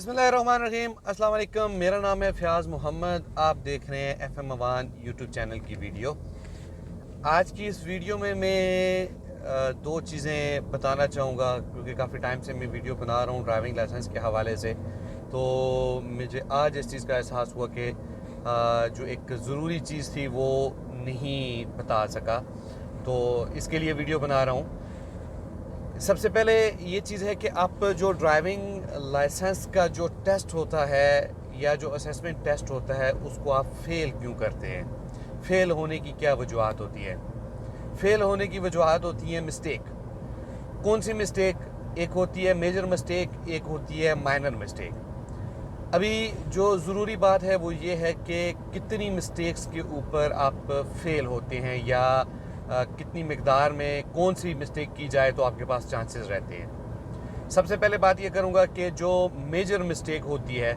बिस्मिल्लाहिर्रहमानिर्रहीम। अस्सलाम वालेकुम। मेरा नाम है फ़याज़ मोहम्मद। आप देख रहे हैं FM अवान यूट्यूब चैनल की वीडियो। आज की इस वीडियो में मैं दो चीज़ें बताना चाहूँगा क्योंकि काफ़ी टाइम से मैं वीडियो बना रहा हूँ ड्राइविंग लाइसेंस के हवाले से। तो मुझे आज इस चीज़ का एहसास हुआ कि जो एक ज़रूरी चीज़ थी वो नहीं बता सका, तो इसके लिए वीडियो बना रहा हूँ। सबसे पहले ये चीज़ है कि आप जो ड्राइविंग लाइसेंस का जो टेस्ट होता है या जो असेसमेंट टेस्ट होता है उसको आप फेल क्यों करते हैं। फेल होने की क्या वजूहत होती है? फेल होने की वजूहत होती है मिस्टेक। कौन सी मिस्टेक? एक होती है मेजर मिस्टेक, एक होती है माइनर मिस्टेक। अभी जो ज़रूरी बात है वो ये है कि कितनी मिस्टेक्स के ऊपर आप फेल होते हैं या कितनी मिकदार में कौन सी मिस्टेक की जाए तो आपके पास चांसेस रहते हैं। सबसे पहले बात ये करूँगा कि जो मेजर मिस्टेक होती है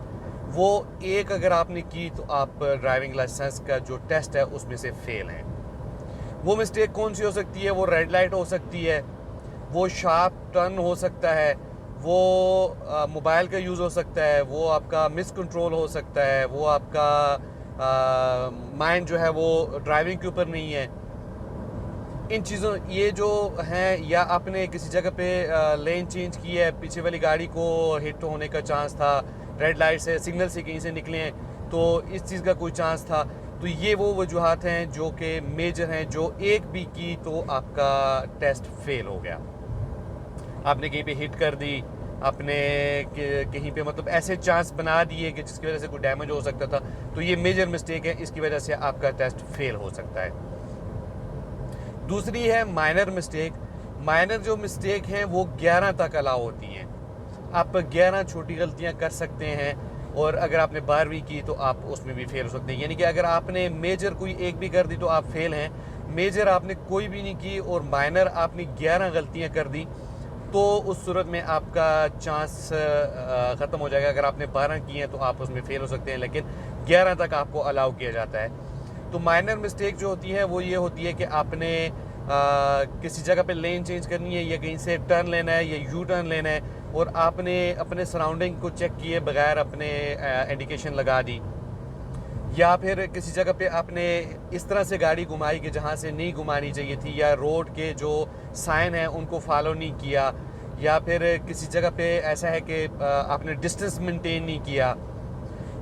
वो एक अगर आपने की तो आप ड्राइविंग लाइसेंस का जो टेस्ट है उसमें से फेल हैं। वो मिस्टेक कौन सी हो सकती है? वो रेड लाइट हो सकती है, वो शार्प टर्न हो सकता है, वो मोबाइल का यूज़ हो सकता है, वो आपका मिस कंट्रोल हो सकता है, वो आपका माइंड जो है वो ड्राइविंग के ऊपर नहीं है। इन चीज़ों ये जो हैं, या आपने किसी जगह पे लेन चेंज की है, पीछे वाली गाड़ी को हिट होने का चांस था, रेड लाइट से सिग्नल से कहीं से निकले हैं तो इस चीज़ का कोई चांस था। तो ये वो वजूहत हैं जो कि मेजर हैं, जो एक भी की तो आपका टेस्ट फेल हो गया। आपने कहीं पे हिट कर दी, आपने कहीं पे मतलब ऐसे चांस बना दिए कि जिसकी वजह से कोई डैमेज हो सकता था, तो ये मेजर मिस्टेक है, इसकी वजह से आपका टेस्ट फेल हो सकता है। दूसरी है माइनर मिस्टेक। माइनर जो मिस्टेक हैं वो 11 तक अलाउ होती हैं। आप 11 छोटी गलतियां कर सकते हैं और अगर आपने 12वीं की तो आप उसमें भी फेल हो सकते हैं। यानी कि अगर आपने मेजर कोई एक भी कर दी तो आप फेल हैं, मेजर आपने कोई भी नहीं की और माइनर आपने 11 गलतियां कर दी तो उस सूरत में आपका चांस ख़त्म हो जाएगा। अगर आपने 12 की हैं तो आप उसमें फेल हो सकते हैं, लेकिन 11 तक आपको अलाउ किया जाता है। तो माइनर मिस्टेक जो होती है वो ये होती है कि आपने किसी जगह पे लेन चेंज करनी है या कहीं से टर्न लेना है या यू टर्न लेना है और आपने अपने सराउंडिंग को चेक किए बगैर अपने इंडिकेशन लगा दी, या फिर किसी जगह पे आपने इस तरह से गाड़ी घुमाई कि जहाँ से नहीं घुमानी चाहिए थी, या रोड के जो साइन हैं उनको फॉलो नहीं किया, या फिर किसी जगह पे ऐसा है कि आपने डिस्टेंस मेंटेन नहीं किया,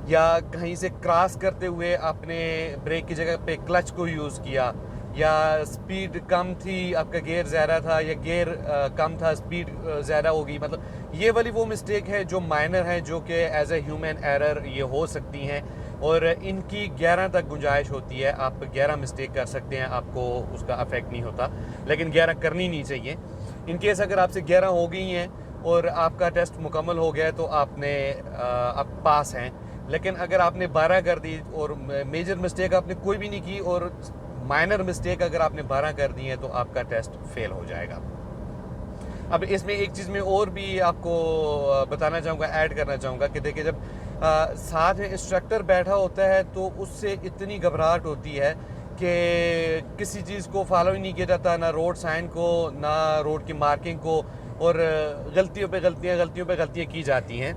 या कहीं से क्रॉस करते हुए आपने ब्रेक की जगह पे क्लच को यूज़ किया, या स्पीड कम थी, आपका गियर ज़्यादा था, या गियर कम था, स्पीड ज़्यादा होगी। मतलब ये वाली वो मिस्टेक है जो माइनर है, जो कि एज ए ह्यूमन एरर ये हो सकती हैं और इनकी 11 तक गुंजाइश होती है। आप 11 मिस्टेक कर सकते हैं, आपको उसका अफेक्ट नहीं होता, लेकिन 11 करनी नहीं चाहिए। इन केस अगर आपसे 11 हो गई हैं और आपका टेस्ट मुकम्मल हो गया तो आप पास हैं। लेकिन अगर आपने 12 कर दी और मेजर मिस्टेक आपने कोई भी नहीं की और माइनर मिस्टेक अगर आपने 12 कर दी है तो आपका टेस्ट फेल हो जाएगा। अब इसमें एक चीज़ मैं और भी आपको बताना चाहूँगा, ऐड करना चाहूँगा कि देखिए, जब साथ में इंस्ट्रक्टर बैठा होता है तो उससे इतनी घबराहट होती है कि किसी चीज़ को फॉलो ही नहीं किया जाता, ना रोड साइन को, ना रोड की मार्किंग को, और गलतियों पे गलतियाँ की जाती हैं।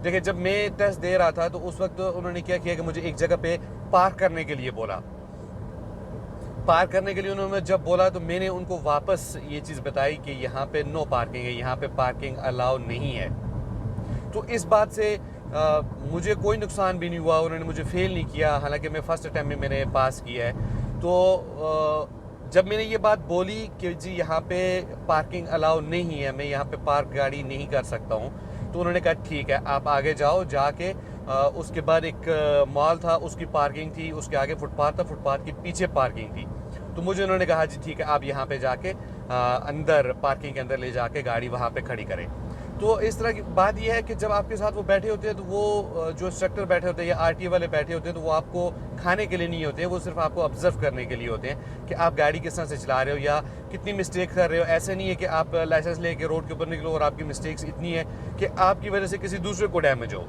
देखिए, जब मैं टेस्ट दे रहा था तो उस वक्त उन्होंने क्या किया कि मुझे एक जगह पे पार्क करने के लिए बोला। पार्क करने के लिए उन्होंने जब बोला तो मैंने उनको वापस ये चीज़ बताई कि यहाँ पे नो पार्किंग है, यहाँ पे पार्किंग अलाउ नहीं है। तो इस बात से मुझे कोई नुकसान भी नहीं हुआ, उन्होंने मुझे फेल नहीं किया, हालांकि मैं फर्स्ट अटैम्प्ट में मैंने पास किया है। तो जब मैंने ये बात बोली कि जी यहाँ पे पार्किंग अलाउ नहीं है, मैं यहाँ पे पार्क गाड़ी नहीं कर सकता हूँ, तो उन्होंने कहा ठीक है, आप आगे जाओ। जाके उसके बाद एक मॉल था, उसकी पार्किंग थी, उसके आगे फुटपाथ था, फुटपाथ के पीछे पार्किंग थी। तो मुझे उन्होंने कहा जी ठीक है, आप यहाँ पे जाके अंदर पार्किंग के अंदर ले जाके गाड़ी वहाँ पे खड़ी करें। तो इस तरह की बात यह है कि जब आपके साथ वो बैठे होते हैं तो वो जो इंस्ट्रक्टर बैठे होते हैं या आरटीए वाले बैठे होते हैं तो वो आपको खाने के लिए नहीं होते हैं, वो सिर्फ आपको ऑब्जर्व करने के लिए होते हैं कि आप गाड़ी किस तरह से चला रहे हो या कितनी मिस्टेक कर रहे हो। ऐसे नहीं है कि आप लाइसेंस लेके रोड के ऊपर निकलो और आपकी मिस्टेक्स इतनी है कि आपकी वजह से किसी दूसरे को डैमेज हो,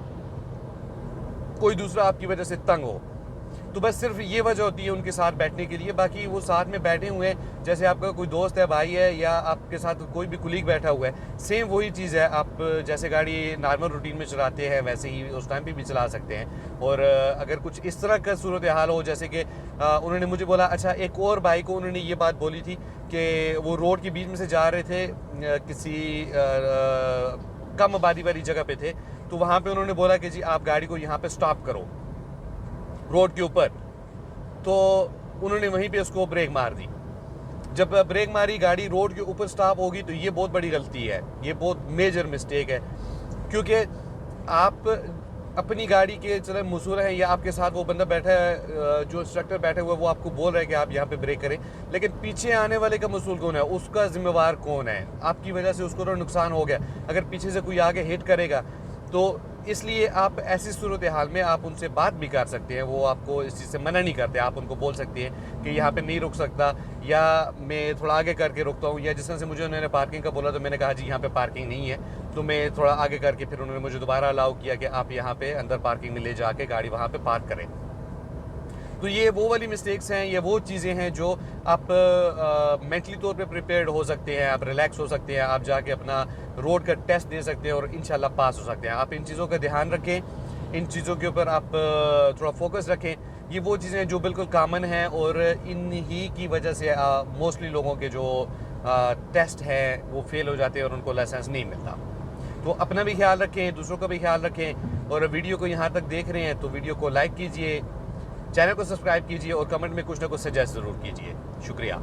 कोई दूसरा आपकी वजह से तंग हो। तो बस सिर्फ ये वजह होती है उनके साथ बैठने के लिए। बाकी वो साथ में बैठे हुए हैं, जैसे आपका कोई दोस्त है, भाई है, या आपके साथ कोई भी कुलीग बैठा हुआ है, सेम वही चीज़ है। आप जैसे गाड़ी नॉर्मल रूटीन में चलाते हैं वैसे ही उस टाइम पे भी चला सकते हैं। और अगर कुछ इस तरह का सूरत हाल हो, जैसे कि उन्होंने मुझे बोला, अच्छा एक और भाई को उन्होंने ये बात बोली थी कि वो रोड के बीच में से जा रहे थे, किसी कम आबादी वाली जगह पे थे, तो वहाँ पे उन्होंने बोला कि जी आप गाड़ी को यहाँ पे स्टॉप करो रोड के ऊपर। तो उन्होंने वहीं पे उसको ब्रेक मार दी। जब ब्रेक मारी, गाड़ी रोड के ऊपर स्टॉप होगी, तो ये बहुत बड़ी गलती है, ये बहुत मेजर मिस्टेक है। क्योंकि आप अपनी गाड़ी के चले मसूल हैं, या आपके साथ वो बंदा बैठा है, जो इंस्ट्रक्टर बैठा हुआ है, वो आपको बोल रहा है कि आप यहाँ पे ब्रेक करें, लेकिन पीछे आने वाले का मसूल कौन है, उसका जिम्मेवार कौन है? आपकी वजह से उसको तो नुकसान हो गया। अगर पीछे से कोई आगे हिट करेगा, तो इसलिए आप ऐसी सूरत हाल में आप उनसे बात भी कर सकते हैं। वो आपको इस चीज़ से मना नहीं करते। आप उनको बोल सकते हैं कि यहाँ पे नहीं रुक सकता, या मैं थोड़ा आगे करके रुकता हूँ। या जिस तरह से मुझे उन्होंने पार्किंग का बोला, तो मैंने कहा जी यहाँ पे पार्किंग नहीं है, तो मैं थोड़ा आगे करके, फिर उन्होंने मुझे दोबारा अलाउ किया कि आप यहाँ पे अंदर पार्किंग में ले जाके गाड़ी वहाँ पे पार्क करें। तो ये वो वाली मिस्टेक्स हैं, ये वो चीज़ें हैं जो आप मेंटली तौर पे प्रिपेयर्ड हो सकते हैं, आप रिलैक्स हो सकते हैं, आप जाके अपना रोड का टेस्ट दे सकते हैं और इंशाल्लाह पास हो सकते हैं। आप इन चीज़ों का ध्यान रखें, इन चीज़ों के ऊपर आप थोड़ा फोकस रखें। ये वो चीज़ें हैं जो बिल्कुल कॉमन हैं, और इन ही की वजह से मोस्टली लोगों के जो टेस्ट हैं वो फेल हो जाते हैं और उनको लाइसेंस नहीं मिलता। तो अपना भी ख्याल रखें, दूसरों का भी ख्याल रखें। और वीडियो को यहाँ तक देख रहे हैं तो वीडियो को लाइक कीजिए, चैनल को सब्सक्राइब कीजिए, और कमेंट में कुछ ना कुछ सजेस्ट ज़रूर कीजिए। शुक्रिया।